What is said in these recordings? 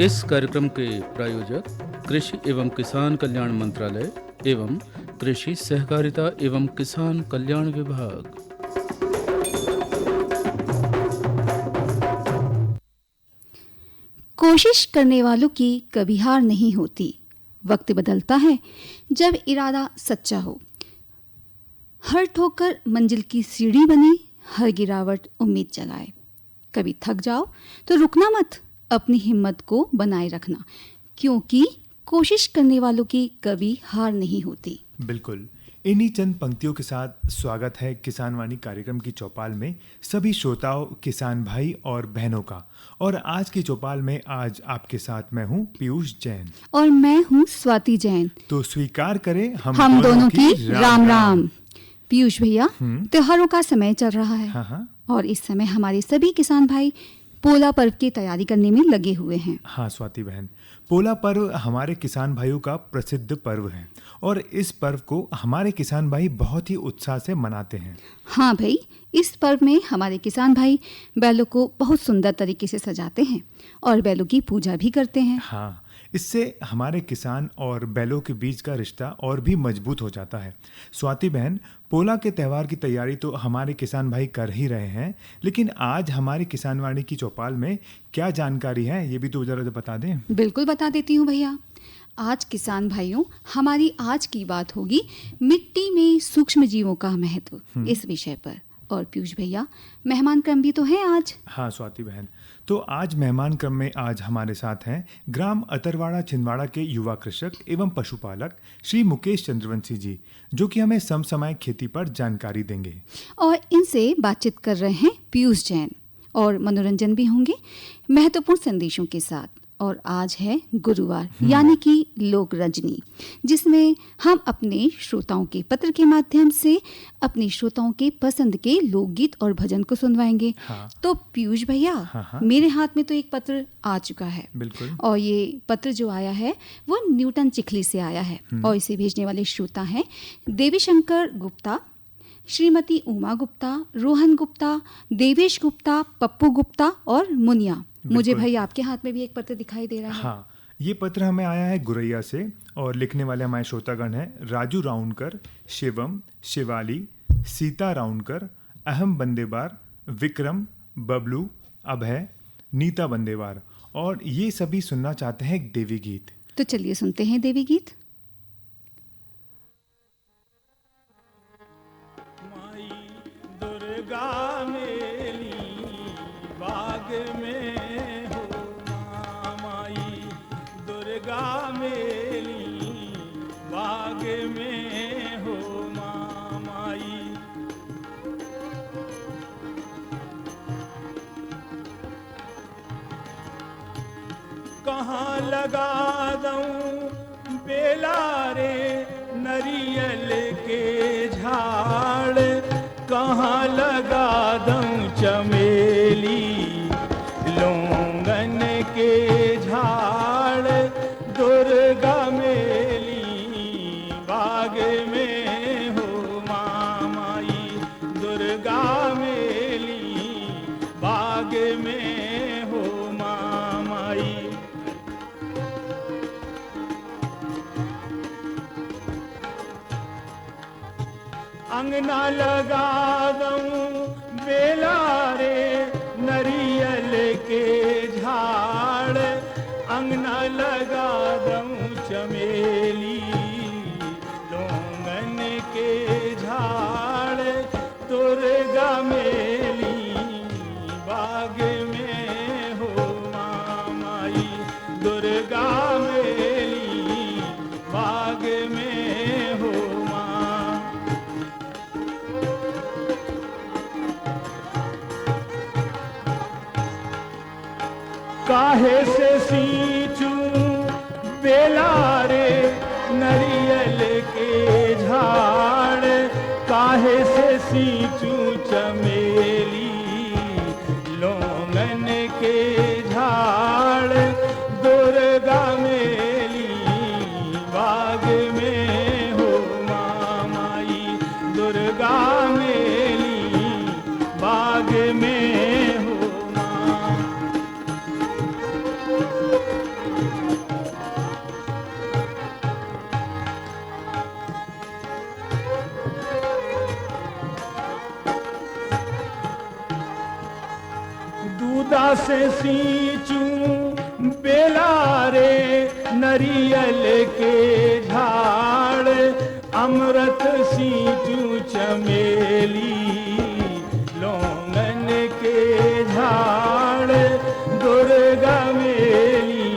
इस कार्यक्रम के प्रायोजक कृषि एवं किसान कल्याण मंत्रालय एवं कृषि सहकारिता एवं किसान कल्याण विभाग। कोशिश करने वालों की कभी हार नहीं होती। वक्त बदलता है जब इरादा सच्चा हो। हर ठोकर मंजिल की सीढ़ी बने, हर गिरावट उम्मीद जगाए। कभी थक जाओ तो रुकना मत, अपनी हिम्मत को बनाए रखना, क्योंकि कोशिश करने वालों की कभी हार नहीं होती। बिल्कुल, इन्हीं चंद पंक्तियों के साथ स्वागत है किसान वाणी कार्यक्रम की चौपाल में सभी श्रोताओं, किसान भाई और बहनों का। और आज की चौपाल में आज आपके साथ मैं हूं पीयूष जैन और मैं हूं स्वाति जैन। तो स्वीकार करें हम दोनों की राम राम। पीयूष भैया, त्योहारों का समय चल रहा है। हाँ। और इस समय हमारे सभी किसान भाई पोला पर्व की तैयारी करने में लगे हुए हैं। हाँ स्वाति बहन, पोला पर्व हमारे किसान भाइयों का प्रसिद्ध पर्व है और इस पर्व को हमारे किसान भाई बहुत ही उत्साह से मनाते हैं। हाँ भाई, इस पर्व में हमारे किसान भाई बैलों को बहुत सुंदर तरीके से सजाते हैं और बैलों की पूजा भी करते हैं। हाँ, इससे हमारे किसान और बैलों के बीच का रिश्ता और भी मजबूत हो जाता है। स्वाति बहन, पोला के त्यौहार की तैयारी तो हमारे किसान भाई कर ही रहे हैं, लेकिन आज हमारी किसान वाणी की चौपाल में क्या जानकारी है ये भी तो जरा बता दें। बिल्कुल बता देती हूँ भैया। आज किसान भाइयों, हमारी आज की बात होगी मिट्टी में सूक्ष्म जीवों का महत्व, इस विषय पर। और पीयूष भैया, मेहमान क्रम भी तो है आज। हाँ स्वाति बहन, तो आज मेहमान क्रम में आज हमारे साथ हैं ग्राम अतरवाड़ा छिंदवाड़ा के युवा कृषक एवं पशुपालक श्री मुकेश चंद्रवंशी जी, जो कि हमें समसामयिक खेती पर जानकारी देंगे। और इनसे बातचीत कर रहे हैं पीयूष जैन। और मनोरंजन भी होंगे महत्वपूर्ण संदेशों के साथ। और आज है गुरुवार, यानी कि लोक रंजनी, जिसमें हम अपने श्रोताओं के पत्र के माध्यम से अपने श्रोताओं के पसंद के लोकगीत और भजन को सुनवाएंगे। हाँ। तो पीयूष भैया, मेरे हाथ में तो एक पत्र आ चुका है। बिल्कुल। और ये पत्र जो आया है वो न्यूटन चिखली से आया है। और इसे भेजने वाले श्रोता हैं देवी शंकर गुप्ता, श्रीमती उमा गुप्ता, रोहन गुप्ता, देवेश गुप्ता, पप्पू गुप्ता और मुनिया। मुझे भाई आपके हाथ में भी एक पत्र दिखाई दे रहा है। हाँ, ये पत्र हमें आया है गुरैया से और लिखने वाले हमारे श्रोतागण हैं राजू राउंडकर, शिवम, शिवाली, सीता राउंडकर, अहम बंदेवार, विक्रम, बबलू, अभय, नीता बंदेवार। और ये सभी सुनना चाहते हैं एक देवी गीत। तो चलिए सुनते हैं देवी गीत। दुर्गा मेली बाग में हो, माई दुर्गा मेली बाग में हो, माई कहाँ लगा दूं बेला रे नरियल के झाड़, कहाँ लगा दूं चमेली लोंगन के झाड़, दुर्गा मेली बाग में हो, माई दुर्गा मेली बाग में हो, माई अंगना लगा दूं बेला रे नरियल के झाड़, अंगना लगा दूं चमेली लोंगन के झाड़, दुर्गा मेली बाग में हो, माई दुर्गा मेली बाग में हो, काहे से सींचूं बेला रे नरियल के झाड़, काहे से सींचूं चमेली लोंगन के झाड़, दुर्गा मेली बाग में हो, माई दुर्गा मेली बाग में हो, से सींचूं बेला रे नरियल के झाड़, अमृत सींचूं चमेली लौंगन के झाड़, दुर्गा मेली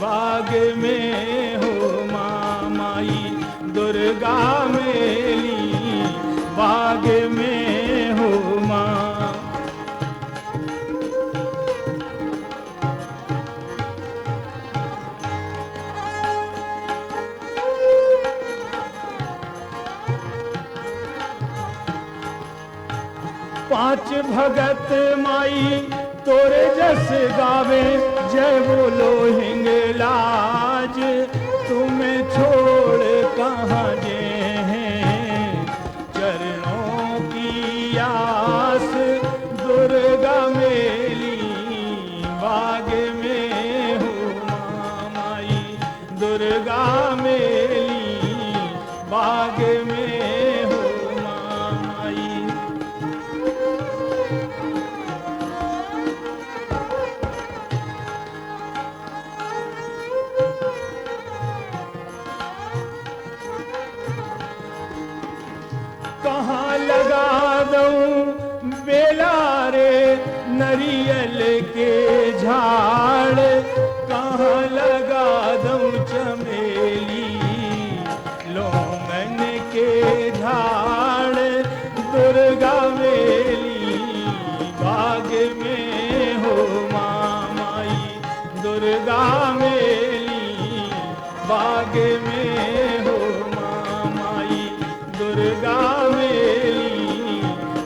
बाग में हो माई, दुर्गा मेली बाग में हो माँ। पांच भगत माई तोरे जस गावे, जय बोलो हिंगलाज, तुम्हें छोड़ कहाँ जे हैं चरणों की आस, दुर्गा मेली बाग में हो माई, दुर्गा मेली बाग में हो माई। कहाँ लगा दूं बेला रे नरियल के झाड़, कहाँ लगा दूं चमेली लौंगन के झाड़, दुर्गा मेली बाग में हो माई, दुर्गा मेली बाग में हो माई, दुर्गा मेली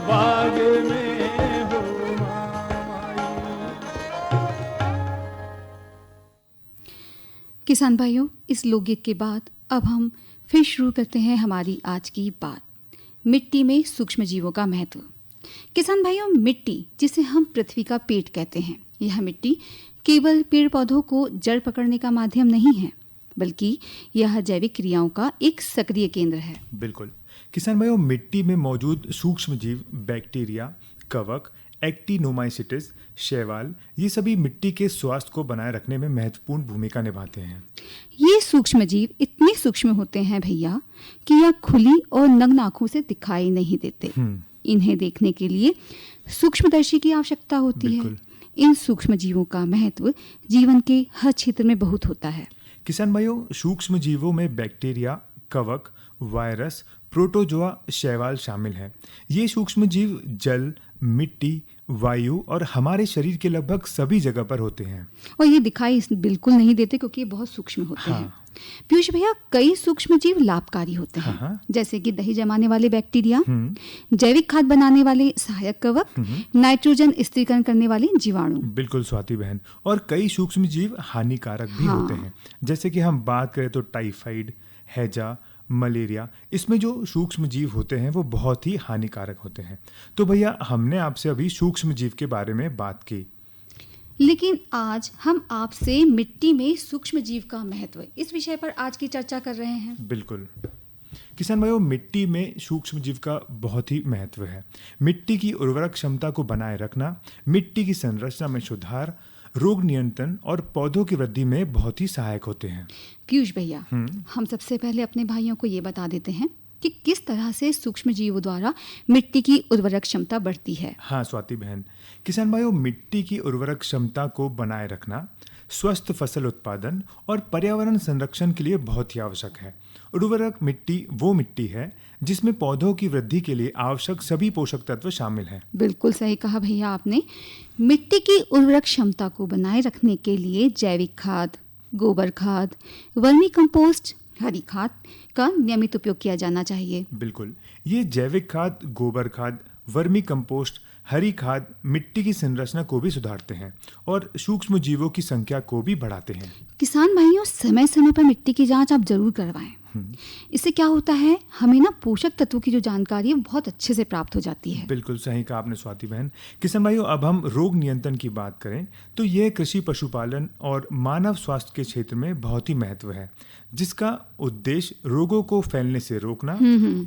बाग में हो माई। किसान भाइयों, इस लोकगीत के बाद अब हम फिर शुरू करते हैं हमारी आज की बात, मिट्टी में सूक्ष्म जीवों का महत्व। किसान भाइयों, मिट्टी जिसे हम पृथ्वी का पेट कहते हैं, यह मिट्टी केवल पेड़ पौधों को जड़ पकड़ने का माध्यम नहीं है, बल्कि यह जैविक क्रियाओं का एक सक्रिय केंद्र है। बिल्कुल किसान भाइयों, मिट्टी में मौजूद सूक्ष्म जीव, बैक्टीरिया, कवक, एक्टिनोमाइसिटिस, शैवाल, ये सभी मिट्टी के स्वास्थ्य को बनाए रखने में महत्वपूर्ण भूमिका निभाते हैं। ये सूक्ष्म जीव इतने सूक्ष्म होते हैं भैया कि यह खुली और नग्न आंखों से दिखाई नहीं देते। इन्हें देखने के लिए सूक्ष्मदर्शी की आवश्यकता होती है। इन सूक्ष्म जीवों का महत्व जीवन के हर क्षेत्र में बहुत होता है। किसान भाइयों, सूक्ष्म जीवों में बैक्टीरिया, कवक, वायरस, प्रोटोजोआ, शैवाल शामिल हैं। ये सूक्ष्म जीव जल, मिट्टी, वायु और हमारे शरीर के लगभग सभी जगह पर होते हैं, और ये दिखाई बिल्कुल नहीं देते क्योंकि ये बहुत सूक्ष्म होते हैं। पीयूष भैया, कई सूक्ष्म जीव लाभकारी होते हैं, जैसे कि दही जमाने वाले बैक्टीरिया, जैविक खाद बनाने वाले सहायक कवक, नाइट्रोजन स्थिरीकरण करने वाले जीवाणु। बिल्कुल स्वाति बहन, और कई सूक्ष्म जीव हानिकारक भी होते हैं, जैसे कि हम बात करें तो टाइफाइड, हैजा, मलेरिया, इसमें जो सूक्ष्म जीव होते हैं वो बहुत ही हानिकारक होते हैं। तो भैया, हमने आपसे अभी सूक्ष्म जीव के बारे में बात की, लेकिन आज हम आपसे मिट्टी में सूक्ष्म जीव का महत्व, इस विषय पर आज की चर्चा कर रहे हैं। बिल्कुल किसान भाइयों, मिट्टी में सूक्ष्म जीव का बहुत ही महत्व है। मिट्टी की उर्वरक क्षमता को बनाए रखना, मिट्टी की संरचना में सुधार, रोग नियंत्रण और पौधों की वृद्धि में बहुत ही सहायक होते हैं। पीयूष भैया, हम सबसे पहले अपने भाइयों को ये बता देते हैं कि किस तरह से सूक्ष्म जीवों द्वारा मिट्टी की उर्वरक क्षमता बढ़ती है। हाँ स्वाति बहन, किसान भाइयों, मिट्टी की उर्वरक क्षमता को बनाए रखना स्वस्थ फसल उत्पादन और पर्यावरण संरक्षण के लिए बहुत ही आवश्यक है। उर्वरक मिट्टी वो मिट्टी है जिसमें पौधों की वृद्धि के लिए आवश्यक सभी पोषक तत्व शामिल हैं। बिल्कुल सही कहा भैया आपने। मिट्टी की उर्वरक क्षमता को बनाए रखने के लिए जैविक खाद, गोबर खाद, वर्मी कंपोस्ट, हरी खाद का नियमित उपयोग किया जाना चाहिए। बिल्कुल, ये जैविक खाद, गोबर खाद, वर्मी कंपोस्ट, हरी खाद मिट्टी की संरचना को भी सुधारते हैं और सूक्ष्म जीवों की संख्या को भी बढ़ाते हैं। किसान भाइयों, समय समय पर मिट्टी की जांच आप जरूर करवाएं। इससे क्या होता है, हमें ना पोषक तत्वों की जो जानकारी है बहुत अच्छे से प्राप्त हो जाती है। बिल्कुल सही कहा आपने स्वाति बहन। किसान भाइयों, अब हम रोग नियंत्रण की बात करें तो यह कृषि, पशुपालन और मानव स्वास्थ्य के क्षेत्र में बहुत ही महत्व है, जिसका उद्देश्य रोगों को फैलने से रोकना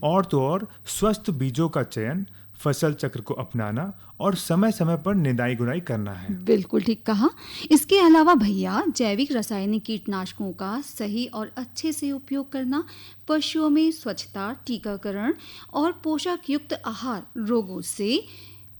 और तो और स्वस्थ बीजों का चयन, फसल चक्र को अपनाना और समय समय पर निदाई गुड़ाई करना है। बिल्कुल ठीक कहा। इसके अलावा भैया जैविक रासायनिक कीटनाशकों का सही और अच्छे से उपयोग करना, पशुओं में स्वच्छता, टीकाकरण और पोषक युक्त आहार रोगों से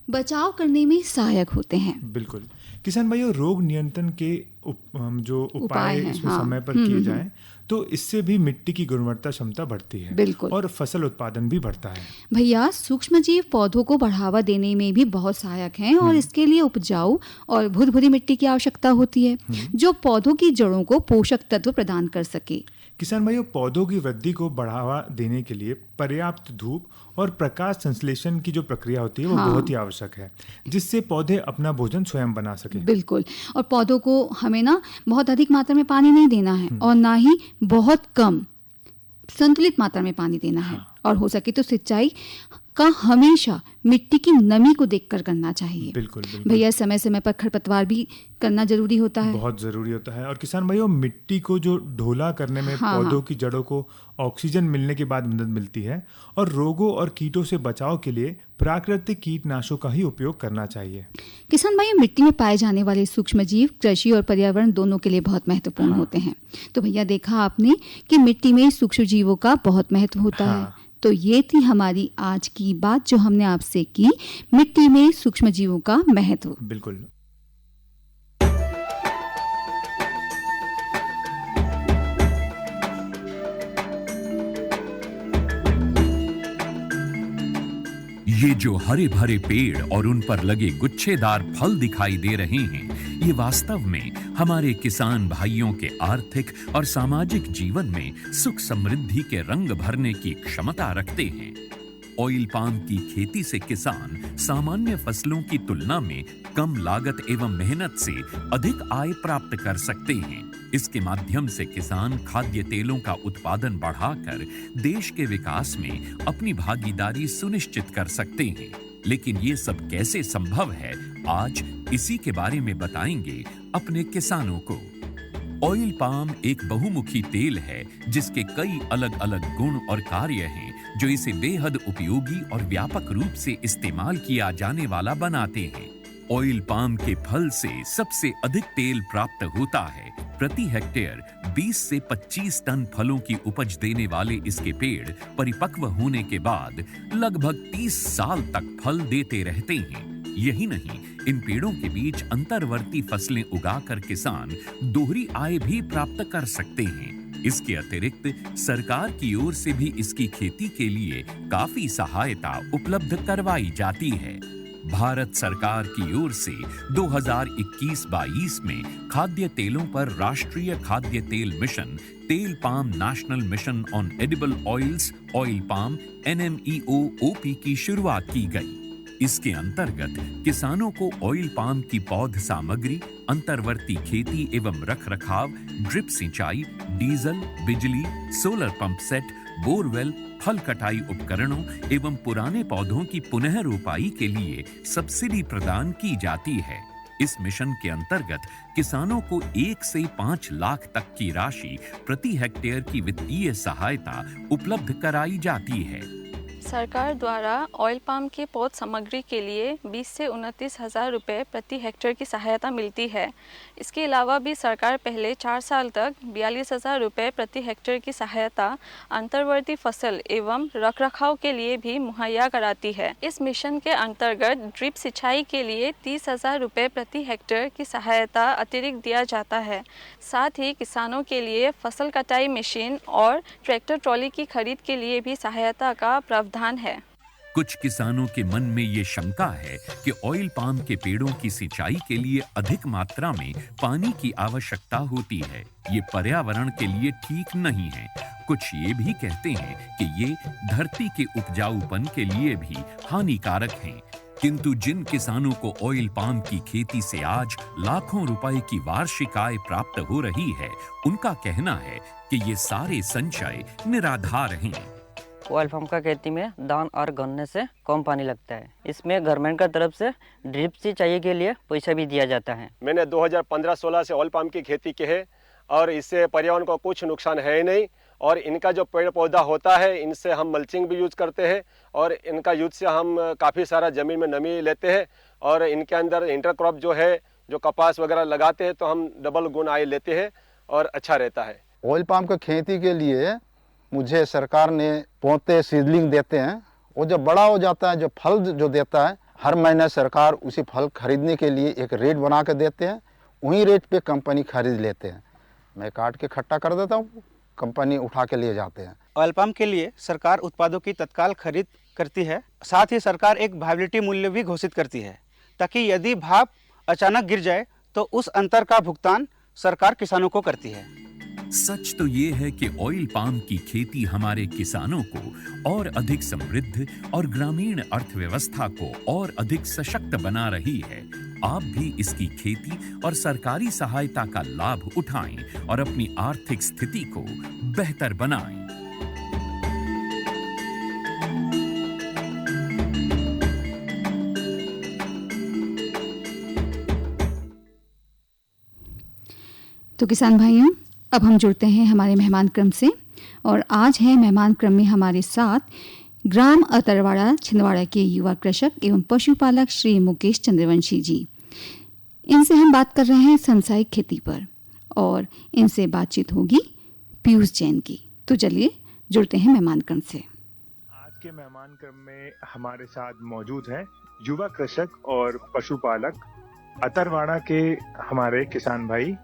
बचाव करने में सहायक होते हैं। बिल्कुल। किसान भाइयों, रोग नियंत्रण के जो उपाय हैं, इसमें हाँ। समय पर किए जाएं तो इससे भी मिट्टी की गुणवत्ता क्षमता बढ़ती है। बिल्कुल। और फसल उत्पादन भी बढ़ता है। भैया सूक्ष्म जीव पौधों को बढ़ावा देने में भी बहुत सहायक हैं और इसके लिए उपजाऊ और भुरभुरी मिट्टी की आवश्यकता होती है जो पौधों की जड़ों को पोषक तत्व प्रदान कर सके। किसान भाइयों, पौधों की वृद्धि को बढ़ावा देने के लिए पर्याप्त धूप और प्रकाश संश्लेषण की जो प्रक्रिया होती है वो बहुत ही आवश्यक है, जिससे पौधे अपना भोजन स्वयं बना सके। बिल्कुल। और पौधों को हमें ना बहुत अधिक मात्रा में पानी नहीं देना है और ना ही बहुत कम, संतुलित मात्रा में पानी देना है। और हो सके तो सिंचाई का हमेशा मिट्टी की नमी को देखकर करना चाहिए। बिल्कुल बिल्कुल। भैया समय समय पर खरपतवार भी करना जरूरी होता है। बहुत जरूरी होता है। और किसान भाइयों, मिट्टी को जो ढोला करने में पौधों की जड़ों को ऑक्सीजन मिलने के बाद मदद मिलती है और रोगों और कीटों से बचाव के लिए प्राकृतिक कीटनाशकों का ही उपयोग करना चाहिए। किसान भाइयों, मिट्टी में पाए जाने वाले सूक्ष्म जीव कृषि और पर्यावरण दोनों के लिए बहुत महत्वपूर्ण होते हैं। तो भैया देखा आपने कि मिट्टी में सूक्ष्म जीवों का बहुत महत्व होता है। तो ये थी हमारी आज की बात जो हमने आपसे की, मिट्टी में सूक्ष्म जीवों का महत्व। बिल्कुल। ये जो हरे भरे पेड़ और उन पर लगे गुच्छेदार फल दिखाई दे रहे हैं, ये वास्तव में हमारे किसान भाइयों के आर्थिक और सामाजिक जीवन में सुख समृद्धि के रंग भरने की क्षमता रखते हैं। ऑयल पाम की खेती से किसान सामान्य फसलों की तुलना में कम लागत एवं मेहनत से अधिक आय प्राप्त कर सकते हैं। इसके माध्यम से किसान खाद्य तेलों का उत्पादन बढ़ाकर देश के विकास में अपनी भागीदारी सुनिश्चित कर सकते हैं। लेकिन ये सब कैसे संभव है, आज इसी के बारे में बताएंगे अपने किसानों को। ऑयल पाम एक बहुमुखी तेल है जिसके कई अलग अलग गुण और कार्य हैं जो इसे बेहद उपयोगी और व्यापक रूप से इस्तेमाल किया जाने वाला बनाते हैं। ऑयल पाम के फल से सबसे अधिक तेल प्राप्त होता है। प्रति हेक्टेयर 20 से 25 टन फलों की उपज देने वाले इसके पेड़ परिपक्व होने के बाद लगभग 30 साल तक फल देते रहते हैं। यही नहीं, इन पेड़ों के बीच अंतर्वर्ती फसलें उगाकर किसान दोहरी आय भी प्राप्त कर सकते हैं। इसके अतिरिक्त सरकार की ओर से भी इसकी खेती के लिए काफी सहायता उपलब्ध करवाई जाती है। भारत सरकार की ओर से 2021-22 में खाद्य तेलों पर राष्ट्रीय खाद्य तेल मिशन, तेल palm national mission on edible oils, oil palm NMEO-OP की शुरुआत की गई। इसके अंतर्गत किसानों को ऑयल पाम की पौध सामग्री, अंतर्वर्ती खेती एवं रखरखाव, ड्रिप सिंचाई, डीजल, बिजली, सोलर पंप सेट, बोरवेल, फल कटाई उपकरणों एवं पुराने पौधों की पुनः रोपाई के लिए सब्सिडी प्रदान की जाती है। इस मिशन के अंतर्गत किसानों को 1 से 5 लाख तक की राशि प्रति हेक्टेयर की वित्तीय सहायता उपलब्ध कराई जाती है। सरकार द्वारा ऑयल पाम के पौध सामग्री के लिए 20 से 29 हज़ार रुपये प्रति हेक्टेयर की सहायता मिलती है। इसके अलावा भी सरकार पहले 4 साल तक 42,000 रुपये प्रति हेक्टेयर की सहायता अंतर्वर्ती फसल एवं रखरखाव के लिए भी मुहैया कराती है। इस मिशन के अंतर्गत ड्रिप सिंचाई के लिए 30,000 रुपये प्रति हेक्टेयर की सहायता अतिरिक्त दिया जाता है। साथ ही किसानों के लिए फसल कटाई मशीन और ट्रैक्टर ट्रॉली की खरीद के लिए भी सहायता का प्रावधान है। कुछ किसानों के मन में ये शंका है कि ऑयल पाम के पेड़ों की सिंचाई के लिए अधिक मात्रा में पानी की आवश्यकता होती है। ये पर्यावरण के लिए ठीक नहीं है। कुछ ये भी कहते हैं कि ये धरती के उपजाऊपन के लिए भी हानिकारक हैं। किंतु जिन किसानों को ऑयल पाम की खेती से आज लाखों रुपए की वार्षिक आय प्राप्त हो रही है, उनका कहना है कि ये सारे संचय निराधार हैं। ऑयल पाम का खेती में धान और गन्ने से कम पानी लगता है। इसमें गवर्नमेंट का तरफ से ड्रिप सिंचाई के लिए पैसा भी दिया जाता है। मैंने 2015-16 से ऑयल पाम की खेती की है और इससे पर्यावरण को कुछ नुकसान है ही नहीं और इनका जो पेड़ पौधा होता है इनसे हम मल्चिंग भी यूज करते हैं और इनका यूज से हम काफ़ी सारा ज़मीन में नमी लेते हैं और इनके अंदर इंटरक्रॉप जो है जो कपास वगैरह लगाते हैं तो हम डबल गुण आय लेते हैं और अच्छा रहता है। ऑयल पाम की खेती के लिए मुझे सरकार ने पौधे सीडलिंग देते हैं, वो जब बड़ा हो जाता है, जो फल जो देता है, हर महीने सरकार उसी फल खरीदने के लिए एक रेट बना के देते हैं, वही रेट पे कंपनी खरीद लेते हैं। मैं काट के इकट्ठा कर देता हूँ, कंपनी उठा के लिए जाते हैं। ऑयल पाम के लिए सरकार उत्पादों की तत्काल खरीद करती है, साथ ही सरकार एक वायबिलिटी मूल्य भी घोषित करती है ताकि यदि भाव अचानक गिर जाए तो उस अंतर का भुगतान सरकार किसानों को करती है। सच तो ये है कि ऑयल पाम की खेती हमारे किसानों को और अधिक समृद्ध और ग्रामीण अर्थव्यवस्था को और अधिक सशक्त बना रही है। आप भी इसकी खेती और सरकारी सहायता का लाभ उठाएं और अपनी आर्थिक स्थिति को बेहतर बनाएं। तो किसान भाइयों, अब हम जुड़ते हैं हमारे मेहमान क्रम से और आज है मेहमान क्रम में हमारे साथ ग्राम अतरवाड़ा छिंदवाड़ा के युवा कृषक एवं पशुपालक श्री मुकेश चंद्रवंशी जी। इनसे हम बात कर रहे हैं सांसायिक खेती पर और इनसे बातचीत होगी पीयूष जैन की। तो चलिए जुड़ते हैं मेहमान क्रम से। आज के मेहमान क्रम में हमारे साथ मौजूद है युवा कृषक और पशुपालक अतरवाड़ा के हमारे किसान भाई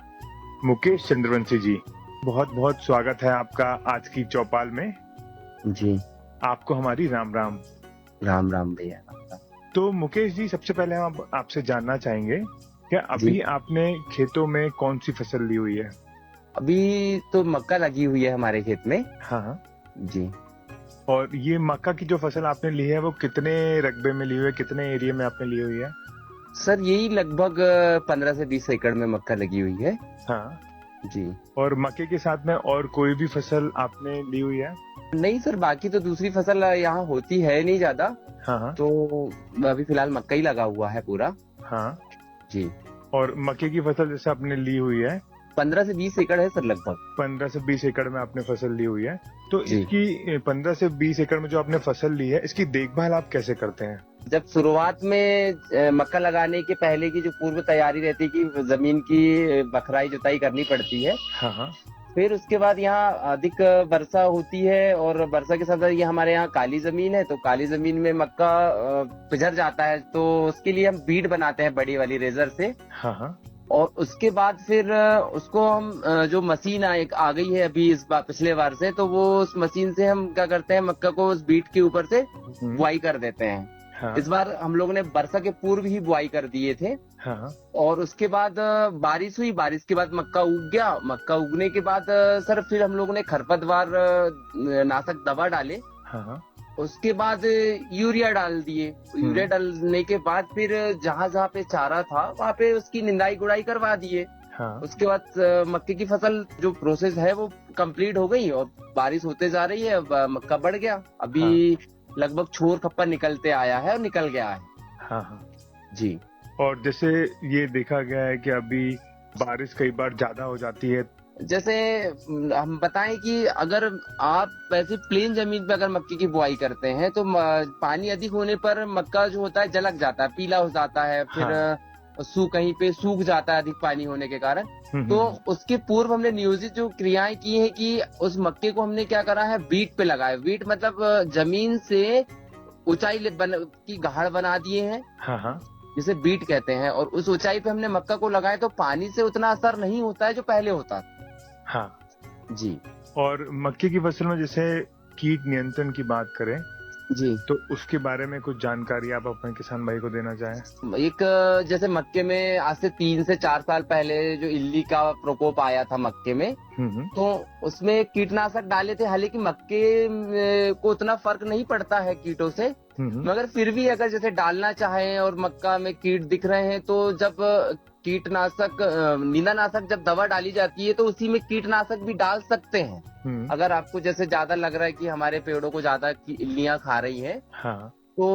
मुकेश चंद्रवंशी जी। बहुत बहुत स्वागत है आपका आज की चौपाल में। जी आपको हमारी राम राम। राम राम भैया। तो मुकेश जी, सबसे पहले हम आपसे जानना चाहेंगे कि अभी आपने खेतों में कौन सी फसल ली हुई है? अभी तो मक्का लगी हुई है हमारे खेत में। हाँ जी। और ये मक्का की जो फसल आपने ली है वो कितने रकबे में ली हुई है, कितने एरिया में आपने ली हुई है? सर यही लगभग 15 से 20 एकड़ में मक्का लगी हुई है। हाँ जी। और मक्के के साथ में और कोई भी फसल आपने ली हुई है? नहीं सर, बाकी तो दूसरी फसल यहाँ होती है नहीं ज्यादा। हाँ। तो अभी फिलहाल मक्का ही लगा हुआ है पूरा। हाँ जी। और मक्के की फसल जैसे आपने ली हुई है 15 से 20 एकड़ है सर लगभग। 15 से 20 एकड़ में आपने फसल ली हुई है। तो इसकी 15 से 20 एकड़ में जो आपने फसल ली है, इसकी देखभाल आप कैसे करते हैं? जब शुरुआत में मक्का लगाने के पहले की जो पूर्व तैयारी रहती है कि जमीन की बखराई जुताई करनी पड़ती है। हाँ। फिर उसके बाद यहाँ अधिक वर्षा होती है और वर्षा के साथ ये हमारे यहाँ काली जमीन है, तो काली जमीन में मक्का पिछड़ जाता है, तो उसके लिए हम बीड बनाते हैं बड़ी वाली रेजर से। हाँ। और उसके बाद फिर उसको हम जो मशीन आ गई है अभी इस बार पिछले बार से, तो वो उस मशीन से हम क्या करते हैं, मक्का को उस बीट के ऊपर से बुआई कर देते हैं। हाँ। इस बार हम लोगों ने वर्षा के पूर्व ही बुआई कर दिए थे। हाँ। और उसके बाद बारिश हुई, बारिश के बाद मक्का उग गया। मक्का उगने के बाद सर फिर हम लोगों ने खरपतवार नाशक दवा डाले। हाँ। उसके बाद यूरिया डाल दिए। यूरिया डालने के बाद फिर जहाँ जहाँ पे चारा था वहाँ पे उसकी निंदाई गुड़ाई करवा दिए। हाँ। उसके बाद मक्के की फसल जो प्रोसेस है वो कंप्लीट हो गई और बारिश होते जा रही है। मक्का बढ़ गया, अभी लगभग छोर खप्पा निकलते आया है और निकल गया है। हाँ। जी। और जैसे ये देखा गया है कि अभी बारिश कई बार ज्यादा हो जाती है। जैसे हम बताएं कि अगर आप वैसे प्लेन जमीन पे अगर मक्के की बुआई करते हैं तो पानी अधिक होने पर मक्का जो होता है जलक जाता है, पीला हो जाता है, फिर कहीं पे सूख जाता है अधिक पानी होने के कारण। तो उसके पूर्व हमने नियोजित जो क्रियाएं की है कि उस मक्के को हमने क्या करा है, बीट पे लगाया। बीट मतलब जमीन से ऊंचाई की गाढ़ बना दिए हैं। हाँ। जिसे बीट कहते हैं। और उस ऊंचाई पे हमने मक्का को लगाया तो पानी से उतना असर नहीं होता है जो पहले होता था। हाँ जी। और मक्के की फसल में जैसे कीट नियंत्रण की बात करें जी, तो उसके बारे में कुछ जानकारी आप अपने किसान भाई को देना चाहें? एक जैसे मक्के में आज से 3 से 4 साल पहले जो इल्ली का प्रकोप आया था मक्के में, तो उसमें कीटनाशक डाले थे। हालांकि मक्के को उतना फर्क नहीं पड़ता है कीटों से, मगर फिर भी अगर जैसे डालना चाहें और मक्का में कीट दिख रहे हैं तो जब कीटनाशक नींदानाशक जब दवा डाली जाती है तो उसी में कीटनाशक भी डाल सकते हैं। अगर आपको जैसे ज्यादा लग रहा है कि हमारे पेड़ों को ज्यादा इल्लियां खा रही हैं, हाँ, तो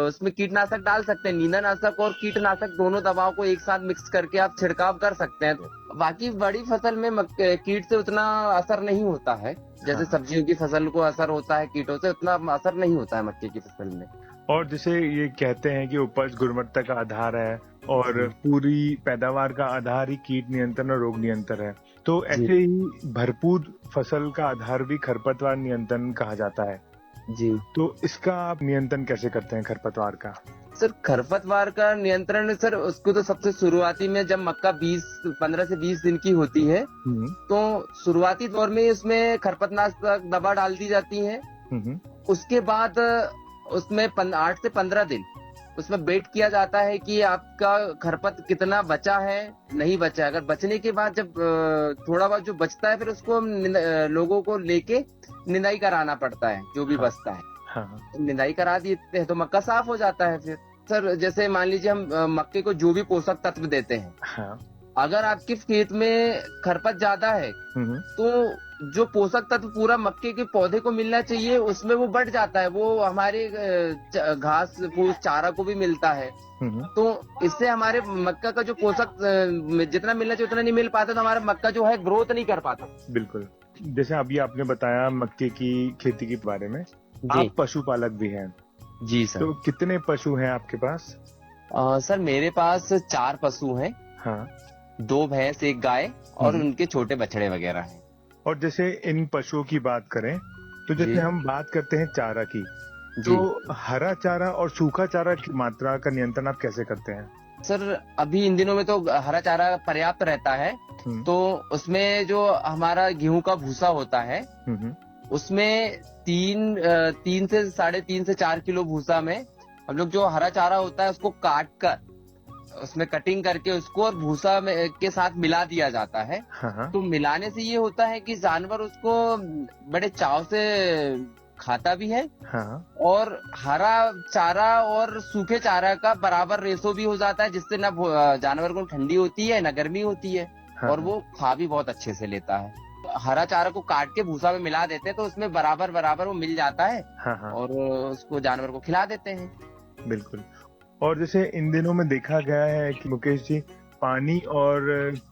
उसमें कीटनाशक डाल सकते हैं, नींदानाशक और कीटनाशक दोनों दवाओं को एक साथ मिक्स करके आप छिड़काव कर सकते हैं। बाकी बड़ी फसल में कीट से उतना असर नहीं होता है, जैसे सब्जियों की फसल को असर होता है कीटों से, उतना असर नहीं होता है मक्के की फसल में। और जैसे ये कहते हैं कि उपज गुणवत्ता का आधार है और पूरी पैदावार का आधार ही कीट नियंत्रण और रोग नियंत्रण है, तो ऐसे ही भरपूर फसल का आधार भी खरपतवार नियंत्रण कहा जाता है जी। तो इसका आप नियंत्रण कैसे करते हैं खरपतवार का? सर खरपतवार का नियंत्रण सर उसको तो सबसे शुरुआती में जब मक्का 15 से 20 दिन की होती है तो शुरुआती दौर में उसमें खरपतनाशक दवा डाल दी जाती है। उसके बाद उसमें 8 से 15 दिन उसमें वेट किया जाता है कि आपका खरपत कितना बचा है, नहीं बचा है। अगर बचने के बाद जब थोड़ा बहुत जो बचता है फिर उसको लोगों को लेके निंदाई कराना पड़ता है, जो भी बचता है। तो निंदाई करा देते हैं तो मक्का साफ हो जाता है। फिर सर जैसे मान लीजिए हम मक्के को जो भी पोषक तत्व देते हैं, अगर आपके खेत में खरपत ज्यादा है तो जो पोषक तत्व पूरा मक्के के पौधे को मिलना चाहिए उसमें वो बढ़ जाता है, वो हमारे घास फूस चारा को भी मिलता है। तो इससे हमारे मक्का का जो पोषक जितना मिलना चाहिए उतना नहीं मिल पाता, तो हमारा मक्का जो है ग्रोथ नहीं कर पाता। बिल्कुल, जैसे अभी आपने बताया मक्के की खेती के बारे में, आप पशुपालक भी हैं। जी सर। तो कितने पशु हैं आपके पास? सर मेरे पास 4 पशु हैं। हाँ। 2 भैंस 1 गाय और उनके छोटे बछड़े वगैरह हैं। और जैसे इन पशुओं की बात करें तो जैसे हम बात करते हैं चारा की, तो हरा चारा और सूखा चारा की मात्रा का नियंत्रण आप कैसे करते हैं? सर अभी इन दिनों में तो हरा चारा पर्याप्त रहता है, तो उसमें जो हमारा गेहूं का भूसा होता है उसमें 3 से 3.5 से 4 किलो भूसा में हम लोग जो हरा चारा होता है उसको काट कर उसमें कटिंग करके उसको और भूसा में के साथ मिला दिया जाता है। तो मिलाने से ये होता है कि जानवर उसको बड़े चाव से खाता भी है और हरा चारा और सूखे चारा का बराबर रेशो भी हो जाता है, जिससे ना जानवर को ठंडी होती है ना गर्मी होती है और वो खा भी बहुत अच्छे से लेता है। हरा चारा को काट के भूसा में मिला देते हैं तो उसमें बराबर बराबर वो मिल जाता है और उसको जानवर को खिला देते हैं। बिल्कुल। और जैसे इन दिनों में देखा गया है कि मुकेश जी, पानी और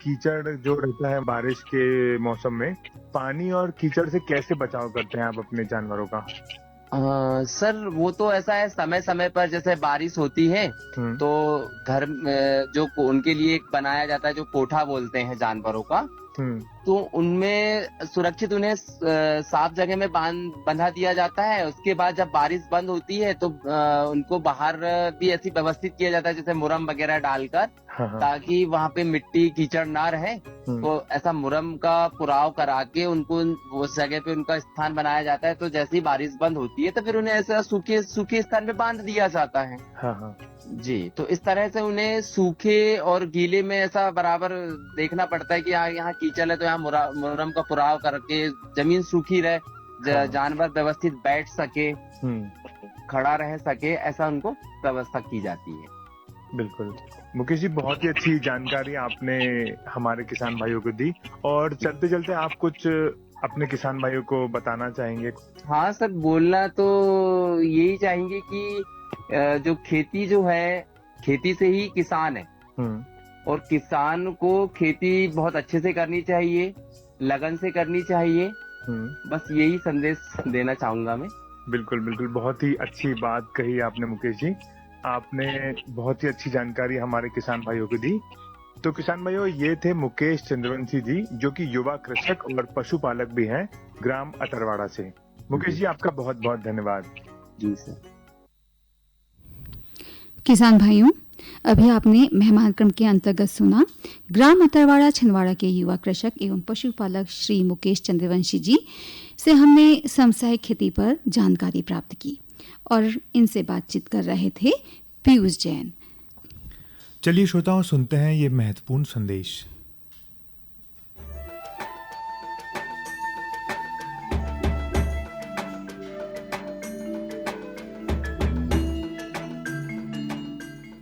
कीचड़ जो रहता है बारिश के मौसम में, पानी और कीचड़ से कैसे बचाव करते हैं आप अपने जानवरों का? सर वो तो ऐसा है, समय समय पर जैसे बारिश होती है तो घर में जो उनके लिए एक बनाया जाता है जो कोठा बोलते हैं जानवरों का, तो उनमें सुरक्षित उन्हें साफ जगह में बंधा दिया जाता है। उसके बाद जब बारिश बंद होती है तो उनको बाहर भी ऐसी व्यवस्थित किया जाता है जैसे मुरम वगैरह डालकर, ताकि वहाँ पे मिट्टी कीचड़ ना रहे। तो ऐसा मुरम का पुराव करा के उनको उस जगह पे उनका स्थान बनाया जाता है। तो जैसे ही बारिश बंद होती है तो फिर उन्हें ऐसा सूखे स्थान पे बांध दिया जाता है। जी, तो इस तरह से उन्हें सूखे और गीले में ऐसा बराबर देखना पड़ता है कि यहाँ कीचड़ है तो यहाँ मुरम का पुराव करके जमीन सूखी रहे, जानवर व्यवस्थित बैठ सके, खड़ा रह सके, ऐसा उनको व्यवस्था की जाती है। बिल्कुल मुकेश जी, बहुत ही अच्छी जानकारी आपने हमारे किसान भाइयों को दी। और चलते चलते आप कुछ अपने किसान भाइयों को बताना चाहेंगे? हाँ सर, बोलना तो यही चाहेंगे कि जो खेती जो है, खेती से ही किसान है और किसान को खेती बहुत अच्छे से करनी चाहिए, लगन से करनी चाहिए। बस यही संदेश देना चाहूंगा मैं। बिल्कुल बिल्कुल, बहुत ही अच्छी बात कही आपने मुकेश जी। आपने बहुत ही अच्छी जानकारी हमारे किसान भाइयों को दी। तो किसान भाइयों, ये थे मुकेश चंद्रवंशी जी, जो कि युवा कृषक और पशुपालक भी हैं, ग्राम अतरवाड़ा से। मुकेश जी, आपका बहुत बहुत धन्यवाद। जी सर। किसान भाइयों, अभी आपने मेहमान क्रम के अंतर्गत सुना ग्राम अतरवाड़ा छिंदवाड़ा के युवा कृषक एवं पशुपालक श्री मुकेश चंद्रवंशी जी से हमने समसामयिक खेती पर जानकारी प्राप्त की और इनसे बातचीत कर रहे थे पीयूष जैन। चलिए श्रोताओं, सुनते हैं ये महत्वपूर्ण संदेश।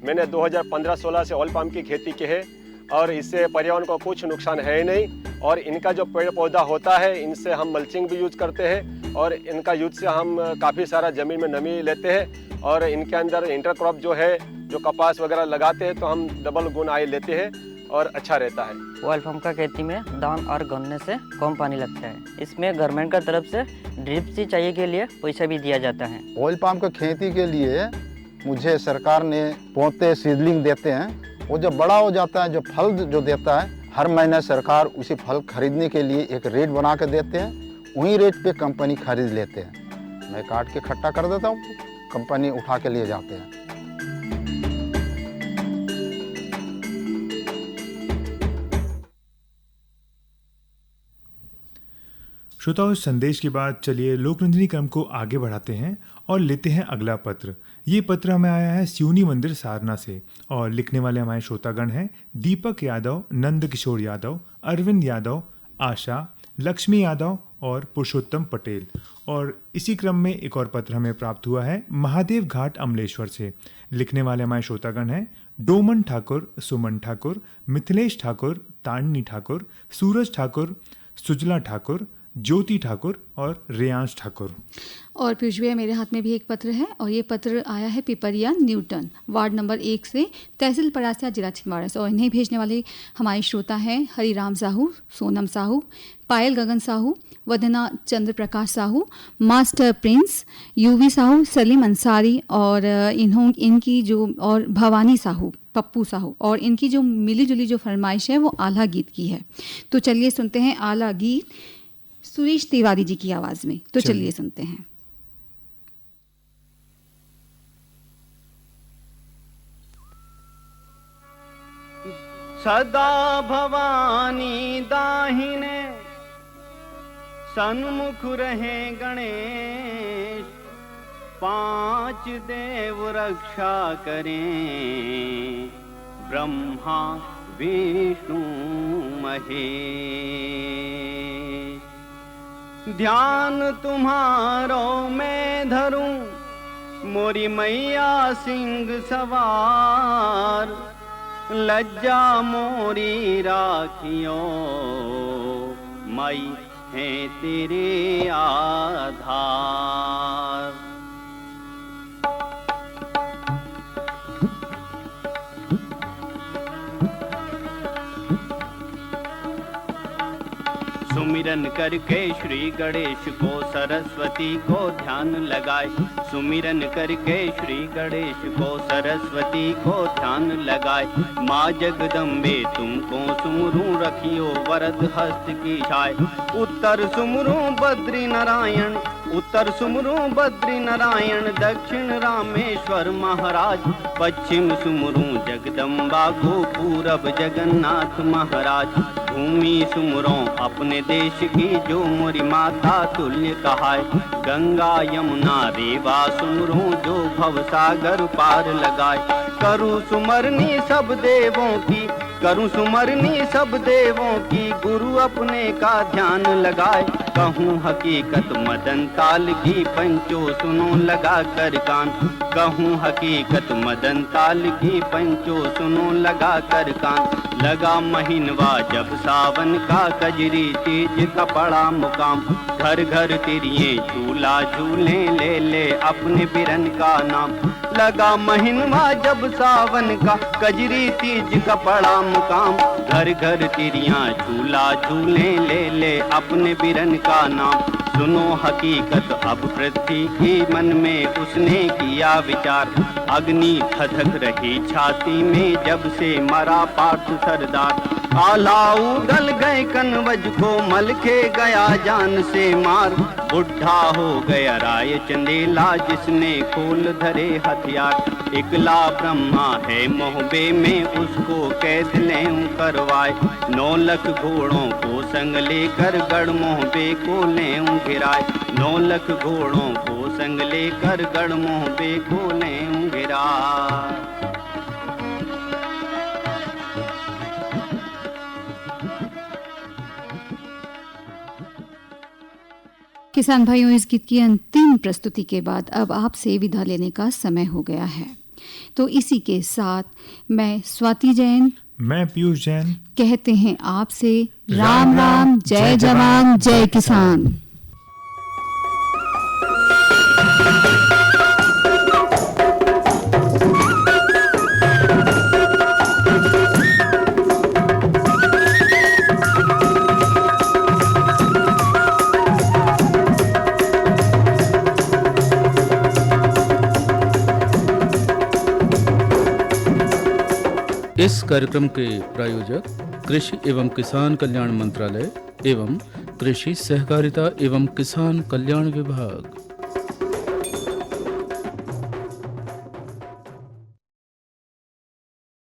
मैंने 2015-16 से ऑयल पाम की खेती की है और इससे पर्यावरण को कुछ नुकसान है ही नहीं। और इनका जो पेड़ पौधा होता है, इनसे हम मल्चिंग भी यूज करते हैं और इनका यूज से हम काफ़ी सारा ज़मीन में नमी लेते हैं और इनके अंदर इंटरक्रॉप जो है, जो कपास वगैरह लगाते हैं तो हम डबल गुण आय लेते हैं और अच्छा रहता है। ऑयल पाम का खेती में धान और गन्ने से कम पानी लगता है। इसमें गवर्नमेंट का तरफ से ड्रिप सिंचाई के लिए पैसा भी दिया जाता है। ऑयल पाम का खेती के लिए मुझे सरकार ने पौधे सीडलिंग देते हैं। वो जब बड़ा हो जाता है, जो फल जो देता है, हर महीने सरकार उसी फल खरीदने के लिए एक रेट बना के देते हैं। वही रेट पे कंपनी खरीद लेते हैं। मैं काट के इकट्ठा कर देता हूँ, कंपनी उठा के लिए जाते हैं। श्रोताओं, इस संदेश के बाद चलिए लोकरंजनी क्रम को आगे बढ़ाते हैं और लेते हैं अगला पत्र। ये पत्र हमें आया है सियूनी मंदिर सारना से और लिखने वाले हमारे श्रोतागण हैं दीपक यादव, नंद किशोर यादव, अरविंद यादव, आशा, लक्ष्मी यादव और पुरुषोत्तम पटेल। और इसी क्रम में एक और पत्र हमें प्राप्त हुआ है महादेव घाट अमलेश्वर से। लिखने वाले हमारे श्रोतागण हैं डोमन ठाकुर, सुमन ठाकुर, मिथिलेश ठाकुर, तांडनी ठाकुर, सूरज ठाकुर, सुजला ठाकुर, ज्योति ठाकुर और रेयांश ठाकुर। और पीयूष भैया, मेरे हाथ में भी एक पत्र है और ये पत्र आया है पिपरिया न्यूटन, वार्ड नंबर 1 से, तहसील परासिया, जिला छिंदवाड़ा से। और इन्हें भेजने वाले हमारे श्रोता हैं हरिराम साहू, सोनम साहू, पायल गगन साहू, वदना चंद्र प्रकाश साहू, मास्टर प्रिंस, यूवी साहू, सलीम अंसारी और इनकी जो और भवानी साहू, पप्पू साहू। और इनकी जो मिली जुली जो फरमाइश है वो आला गीत की है। तो चलिए सुनते हैं आला गीत सुरेश तिवारी जी की आवाज़ में। तो चलिए सुनते हैं। सदा भवानी दाहिने सन्मुख रहे गणेश, 5 देव रक्षा करें, ब्रह्मा विष्णु महेश। ध्यान तुम्हारो मैं धरूं, मोरी मैया सिंह सवार, लज्जा मोरी राखियो, माई है तेरे आधार। सुमिरन करके श्री गणेश को सरस्वती को ध्यान लगाए, सुमिरन करके श्री गणेश को सरस्वती को ध्यान लगाए। माँ जगदम्बे तुमको सुमरूं, रखियो वरद हस्त की छाय। उत्तर सुमरूं बद्री नारायण, उत्तर सुमरूं बद्री नारायण, दक्षिण रामेश्वर महाराज, पश्चिम सुमरूं जगदम्बा को, पूरब जगन्नाथ महाराज। भूमि सुमरों अपने देश की, जो मोरी माता तुल्य कहाय। गंगा यमुना रेवा सुमरों, जो भव सागर पार लगाए। करूं सुमरनी सब देवों की, करूं सुमरनी सब देवों की, गुरु अपने का ध्यान लगाए। कहूँ हकीकत मदन ताल की, पंचो सुनो लगा कर कान। कहूँ हकीकत मदन ताल की, पंचो सुनो लगा कर कान। लगा महीनवा जब सावन का, कजरी तेज का पड़ा मुकाम। घर घर तिरिये झूला झूले, ले ले अपने बिरन का नाम। लगा महीनवा जब सावन का, कजरी तीज का पड़ा मुकाम। घर घर तिरियां झूला झूले, ले ले अपने बिरन का नाम। सुनो हकीकत अब पृथ्वी की, मन में उसने किया विचार। अग्नि खदक रही छाती में, जब से मरा पार्थ सरदार। आलाऊ गल गए कनवज को, मलके गया जान से मार। बुढ़ा हो गया राय चंदेला, जिसने खोल धरे हथियार। इकला ब्रह्मा है मोहबे में, उसको कैद लें करवाए। 9 लाख घोड़ों को संग लेकर, गढ़ मोहबे को लें गिराए। 9 लाख घोड़ों को संग लेकर, गढ़ मोहबे को लें गिराए। किसान भाइयों, इस गीत की अंतिम प्रस्तुति के बाद अब आपसे विदा लेने का समय हो गया है। तो इसी के साथ मैं स्वाति जैन, मैं पीयूष जैन कहते हैं आपसे राम राम, जय जवान जय किसान। कार्यक्रम के प्रायोजक कृषि एवं किसान कल्याण मंत्रालय एवं कृषि सहकारिता एवं किसान कल्याण विभाग।